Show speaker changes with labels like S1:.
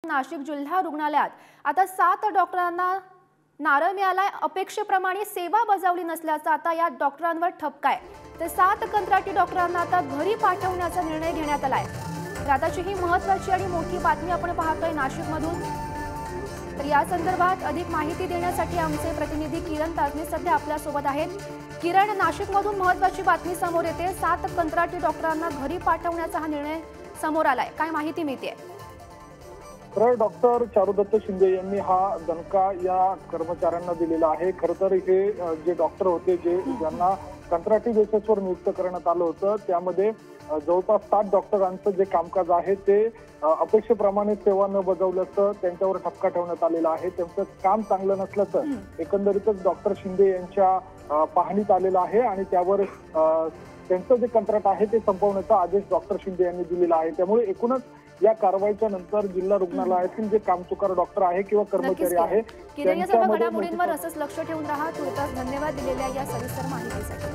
S1: नाशिक जिल्हा रुग्णालयात आता 7 डॉक्टरांना नारळ मिळालाय। अपेक्षेप्रमाणे सेवा बजावली नसल्याचा आता या डॉक्टरांवर ठपका आहे। तर 7 कंत्राटी डॉक्टरांना आता घरी पाठवण्याचा निर्णय घेण्यात आलाय। तर आताची ही महत्त्वाची आणि मोठी बातमी आपण पाहतोय नाशिकमधून। तर या संदर्भात अधिक माहिती देण्यासाठी आमचे प्रतिनिधी किरण ताजने सध्या आपल्या सोबत आहेत। किरण, नाशिकमधून महत्त्वाची बातमी समोर येते। 7 कंत्राटी डॉक्टरांना घरी पाठवण्याचा हा निर्णय समोर आलाय, काय माहिती मिळते?
S2: तर डॉक्टर चारुदत्त शिंदे यांनी हा दणका या कर्मचाऱ्यांना दिलेला आहे। खरं तर हे जे डॉक्टर होते ज्यांना कंत्राटी बेसिसवर नियुक्त करण्यात आलं होतं, त्यामध्ये जवळपास 7 डॉक्टरांचं जे कामकाज आहे ते अपेक्षेप्रमाणे सेवा न बजावल्याचं त्यांच्यावर ठपका ठेवण्यात आलेला आहे। त्यांचं काम चांगलं नसल्याचं एकंदरीतच डॉक्टर शिंदे यांच्या पाहणीत आलेलं आहे आणि त्यावर त्यांचं जे कंत्राट आहे ते संपवण्याचा आदेश डॉक्टर शिंदे यांनी दिलेला आहे। त्यामुळे एकूणच या कारवाईच्या नंतर जिल्हा रुग्णालयातील जे कामचुकार डॉक्टर आहे किंवा कर्मचारी आहे
S1: किरण, या सर्व घडामोडींवर असंच लक्ष ठेवून राहा। तुर्तास धन्यवाद दिलेल्या या सविस्तर माहितीसाठी।